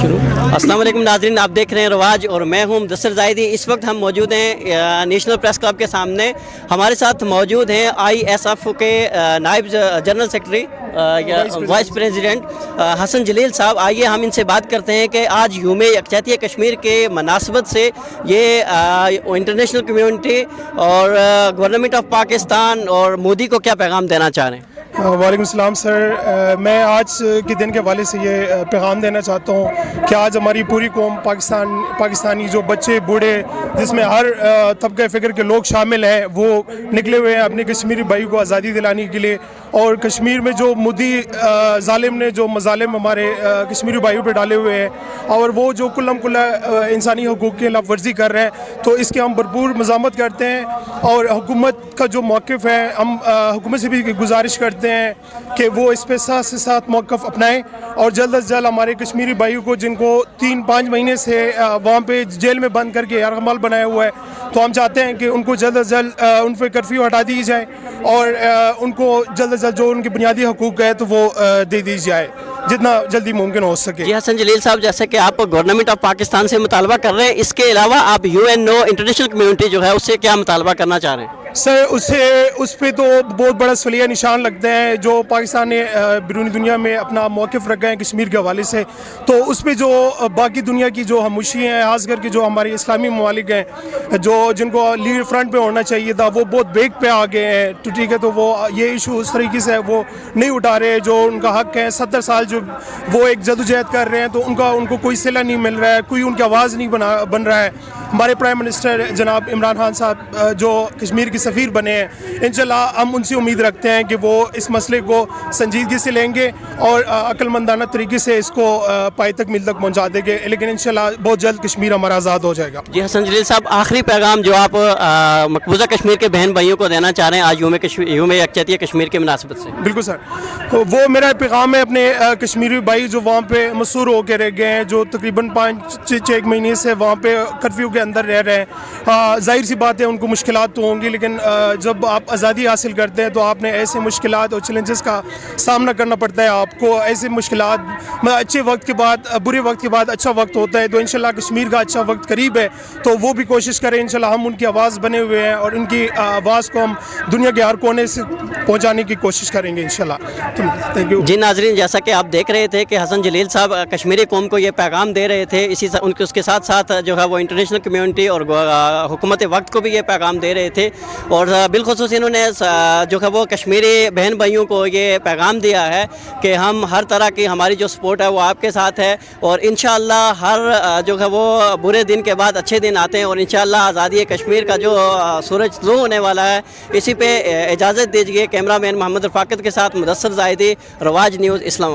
अस्सलाम वालेकुम नाज़रीन, आप देख रहे हैं रवाज और मैं हूं मुदस्सिर ज़ाहिदी। इस वक्त हम मौजूद हैं नेशनल प्रेस क्लब के सामने। हमारे साथ मौजूद हैं ISF के नायब general secretary vice president Hasan Jalil साहब। आइए हम इनसे बात करते हैं कि आज यूम यकजहती कश्मीर के मुनासबत से ये इंटरनेशनल कम्यूनिटी और गवर्नमेंट ऑफ पाकिस्तान और मोदी को क्या पैगाम देना चाह रहे हैं? वालेकुम सलाम सर, मैं आज के दिन के हवाले से ये पैगाम देना चाहता हूँ कि आज हमारी पूरी कौम पाकिस्तानी जो बच्चे बूढ़े जिसमें हर तबके फ़िक्र के लोग शामिल हैं वो निकले हुए हैं अपने कश्मीरी भाई को आज़ादी दिलाने के लिए। और कश्मीर में जो मोदी जालिम ने जो मज़ालिम हमारे कश्मीरी भाइयों पे डाले हुए हैं और वो जो कुल्लम कुल्ला इंसानी हकूक़ की खिलाफ वर्जी कर रहे हैं, तो इसके हम भरपूर मज़ामत करते हैं। और हुकूमत का जो मौक़िफ़ है, हम हुकूमत से भी गुजारिश करते हैं कि वो इस पे साथ से साथ मौक़िफ़ अपनाएं और जल्द अज जल्द हमारे कश्मीरी भाइयों को जिनको 3-5 महीने से वहाँ पे जेल में बंद करके यारगमाल बनाया हुआ है, तो हम चाहते हैं कि उनको जल्द अज जल्द उन पर कर्फ्यू हटा दी जाए और उनको जल्द अज जल्द जो उनके बुनियादी हकूक़ है तो वो दे दी जाए जितना जल्दी मुमकिन हो सके। जी हसन जलील साहब, जैसे कि आप गवर्नमेंट ऑफ पाकिस्तान से मुतालबा कर रहे हैं, इसके अलावा आप UNO इंटरनेशनल कम्यूनिटी जो है उससे क्या मुतालबा करना चाह रहे हैं? सर उस पर तो बहुत बड़ा सलिया निशान लगते हैं जो पाकिस्तान ने बैरूनी दुनिया में अपना मौक़िफ़ रखा है कश्मीर के हवाले से। तो उस पर जो बाकी दुनिया की जो खामोशी हैं, खास करके जो हमारे इस्लामी ममालिक हैं जो जिनको लीड फ्रंट पे होना चाहिए था, वो बहुत बेग पे आ गए हैं। तो ठीक है, तो वो ये इशू उस तरीके से वो नहीं उठा रहे जो उनका हक़ है। 70 साल जो वो एक जदोजहद कर रहे हैं तो उनको कोई सिला नहीं मिल रहा है, कोई उनकी आवाज़ नहीं बन रहा है। हमारे प्राइम मिनिस्टर जनाब इमरान खान साहब जो कश्मीर के सफ़ीर बने हैं, इंशाल्लाह हम उनसे उम्मीद रखते हैं कि वो इस मसले को संजीदगी से लेंगे और अक्लमंदाना तरीके से इसको पाई तक मिल तक पहुँचा देंगे। लेकिन इंशाल्लाह बहुत जल्द कश्मीर हमारा आज़ाद हो जाएगा। जी हसन जलील साहब, आखिरी पैगाम जो आप मकबूजा कश्मीर के बहन भाइयों को देना चाह रहे हैं आज यूम यकजहती कश्मीर के मुनासबत से? बिल्कुल सर, तो वो मेरा पैगाम है अपने कश्मीरी भाई जो वहाँ पे मसूर होकर रह गए हैं, जो तकरीबन 5-6 महीने से वहाँ पे कर्फ्यू के अंदर रह रहे हैं। जाहिर सी बात है उनको मुश्किलात तो होंगी, लेकिन जब आप आज़ादी हासिल करते हैं तो आपने ऐसे मुश्किलात और चैलेंजेस का सामना करना पड़ता है। आपको ऐसे मुश्किलात अच्छे वक्त के बाद बुरे वक्त के बाद अच्छा वक्त होता है, तो इंशाल्लाह कश्मीर का अच्छा वक्त करीब है। तो वो भी कोशिश करें, इंशाल्लाह हम उनकी आवाज़ बने हुए हैं और उनकी आवाज़ को हम दुनिया के हर कोने से पहुँचाने की कोशिश करेंगे इंशाल्लाह। Thank you. जी नाजरीन, जैसा कि आप देख रहे थे कि हसन जलील साहब कश्मीरी कौम को ये पैगाम दे रहे थे, उसके साथ साथ जो है वो इंटरनेशनल कम्यूनिटी और हुकूमत वक्त को भी ये पैगाम दे रहे थे। और बिलखुसूस इन्होंने जो है वो कश्मीरी बहन भाइयों को ये पैगाम दिया है कि हम हर तरह की हमारी जो सपोर्ट है वो आपके साथ है और इंशाअल्लाह हर जो है वो बुरे दिन के बाद अच्छे दिन आते हैं और इंशाअल्लाह आज़ादी कश्मीर का जो सूरज शुरू होने वाला है। इसी पे इजाज़त दीजिए। कैमरामैन मोहम्मद रफ़ाकत के साथ मुदस्सिर ज़ाहिदी, रवाज न्यूज़, इस्लाम।